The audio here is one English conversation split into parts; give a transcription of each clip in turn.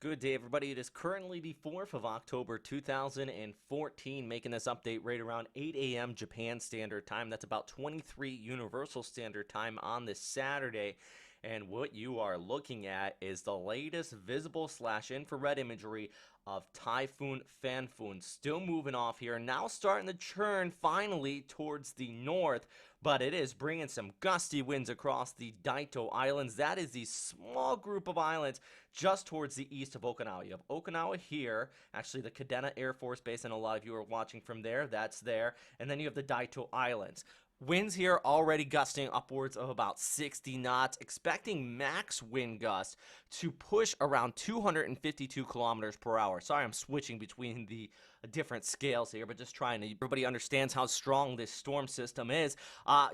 Good day, everybody. It is currently the 4th of October, 2014, making this update right around 8 a.m. Japan Standard Time. That's about 23 Universal Standard Time on this Saturday. And what you are looking at is the latest visible/infrared imagery of Typhoon Phanfone. Still moving off here, now starting to churn finally towards the north, but it is bringing some gusty winds across the Daito Islands. That is the small group of islands just towards the east of Okinawa. You have Okinawa here, actually the Kadena Air Force Base, and a lot of you are watching from there. That's there. And then you have the Daito Islands. Winds here already gusting upwards of about 60 knots, expecting max wind gusts to push around 252 kilometers per hour. Sorry, I'm switching between the different scales here, but just trying to everybody understands how strong this storm system is.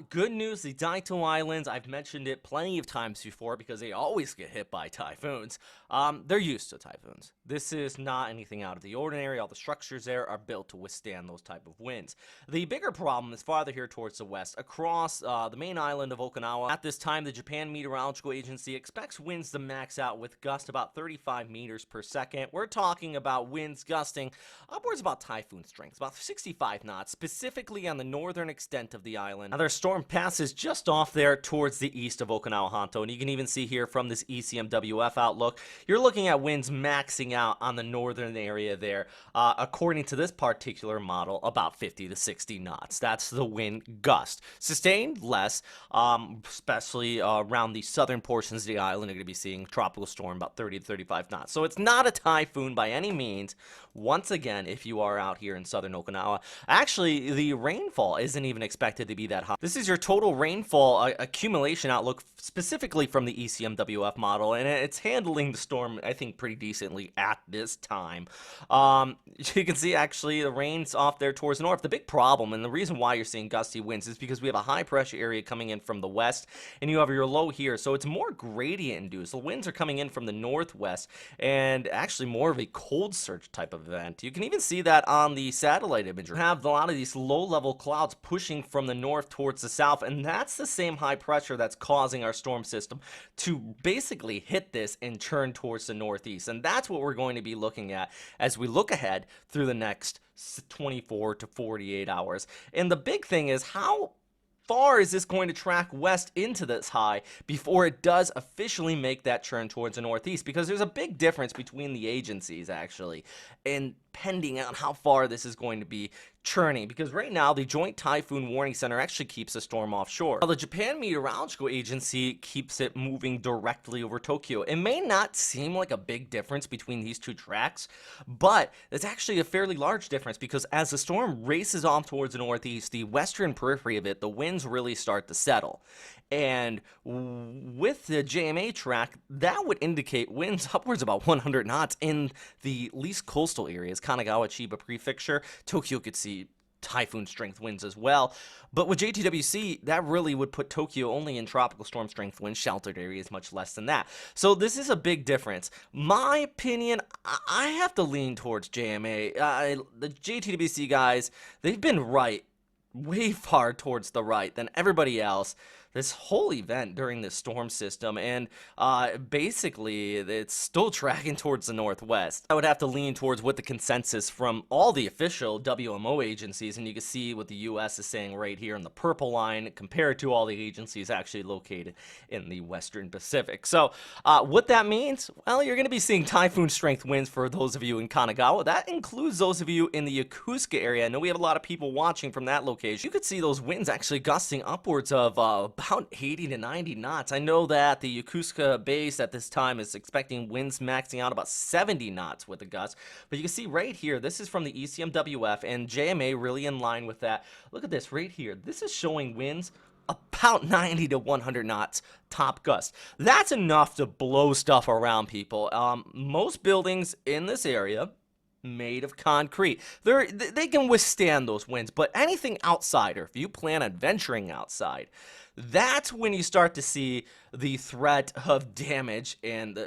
Good news, the Daito Islands, I've mentioned it plenty of times before because they always get hit by typhoons. They're used to typhoons. This is not anything out of the ordinary. All the structures there are built to withstand those type of winds. The bigger problem is farther here towards the west, across the main island of Okinawa. At this time, the Japan Meteorological Agency expects winds to max out with gusts about 35 meters per second. We're talking about winds gusting upwards about typhoon strength, about 65 knots, specifically on the northern extent of the island. Now, their storm passes just off there towards the east of Okinawa Honto, and you can even see here from this ECMWF outlook, you're looking at winds maxing out on the northern area there, according to this particular model, about 50 to 60 knots. That's the wind gust. Sustained less, especially around the southern portions of the island. You're going to be seeing tropical storm about 30 to 35 knots. So it's not a typhoon by any means. Once again, if you are out here in southern Okinawa, actually the rainfall isn't even expected to be that high. This is your total rainfall accumulation outlook specifically from the ECMWF model, and it's handling the storm, I think, pretty decently at this time. You can see actually the rain's off there towards the north. The big problem, and the reason why you're seeing gusty winds, is because we have a high pressure area coming in from the west, and you have your low here, so it's more gradient induced. The winds are coming in from the northwest, and actually more of a cold surge type of event. You can even see that on the satellite imagery. You have a lot of these low-level clouds pushing from the north towards the south, and that's the same high pressure that's causing our storm system to basically hit this and turn towards the northeast. And that's what we're going to be looking at as we look ahead through the next 24 to 48 hours. And the big thing is, how far is this going to track west into this high before it does officially make that turn towards the northeast? Because there's a big difference between the agencies, actually, and depending on how far this is going to be churning, because right now the Joint Typhoon Warning Center actually keeps the storm offshore, while the Japan Meteorological Agency keeps it moving directly over Tokyo. It may not seem like a big difference between these two tracks, but it's actually a fairly large difference, because as the storm races off towards the northeast, the western periphery of it, the winds really start to settle. And with the JMA track, that would indicate winds upwards about 100 knots in the least coastal areas, Kanagawa, Chiba Prefecture. Tokyo could see typhoon strength winds as well. But with JTWC, that really would put Tokyo only in tropical storm strength winds, sheltered areas much less than that. So this is a big difference. My opinion, I have to lean towards JMA. The JTWC guys, they've been right, way far towards the right than everybody else this whole event during this storm system, and basically it's still tracking towards the northwest. I would have to lean towards what the consensus from all the official WMO agencies, and you can see what the US is saying right here in the purple line compared to all the agencies actually located in the western Pacific. So what that means, well, you're going to be seeing typhoon strength winds for those of you in Kanagawa. That includes those of you in the Yokosuka area. I know we have a lot of people watching from that location. You could see those winds actually gusting upwards of about 80 to 90 knots. I know that the Yokosuka base at this time is expecting winds maxing out about 70 knots with the gusts, but you can see right here, this is from the ECMWF, and JMA really in line with that. Look at this right here. This is showing winds about 90 to 100 knots top gust. That's enough to blow stuff around, people. Most buildings in this area made of concrete, they can withstand those winds, but anything outside, or if you plan on venturing outside, that's when you start to see the threat of damage and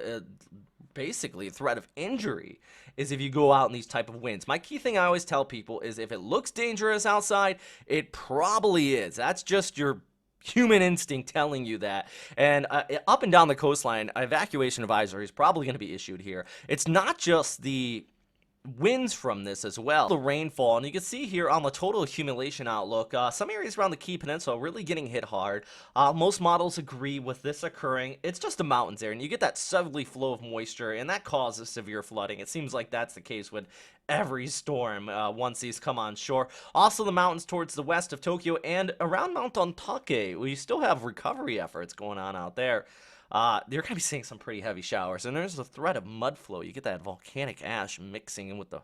basically threat of injury, is if you go out in these type of winds. My key thing I always tell people is, if it looks dangerous outside, it probably is. That's just your human instinct telling you that. And up and down the coastline, evacuation advisory is probably going to be issued here. It's not just the winds from this as well, the rainfall, and you can see here on the total accumulation outlook, some areas around the Key Peninsula really getting hit hard. Most models agree with this occurring. It's just the mountains there, and you get that southerly flow of moisture, and that causes severe flooding. It seems like that's the case with every storm once these come on shore. Also, the mountains towards the west of Tokyo and around Mount Ontake, we still have recovery efforts going on out there. You're going to be seeing some pretty heavy showers, and there's a threat of mud flow. You get that volcanic ash mixing in with the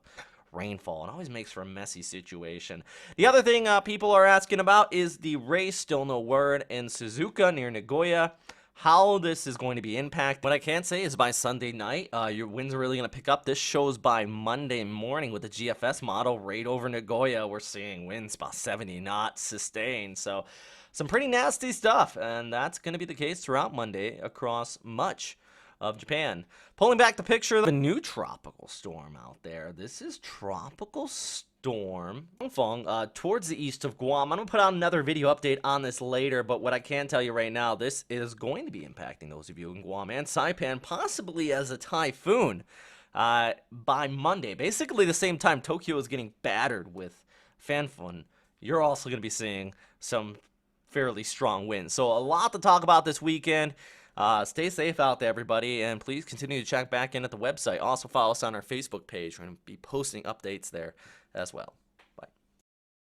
rainfall. It always makes for a messy situation. The other thing people are asking about is the race. Still no word in Suzuka near Nagoya. How this is going to be impacted. What I can say is by Sunday night, your winds are really going to pick up. This shows by Monday morning with the GFS model right over Nagoya. We're seeing winds about 70 knots sustained. So some pretty nasty stuff, and that's going to be the case throughout Monday across much of Japan. Pulling back the picture of a new tropical storm out there. This is Tropical Storm Phanfone towards the east of Guam. I'm going to put out another video update on this later, but what I can tell you right now, this is going to be impacting those of you in Guam and Saipan, possibly as a typhoon by Monday. Basically the same time Tokyo is getting battered with Phanfone, you're also going to be seeing some fairly strong winds. So a lot to talk about this weekend. Stay safe out there, everybody, and please continue to check back in at the website. Also follow us on our Facebook page. We're going to be posting updates there as well.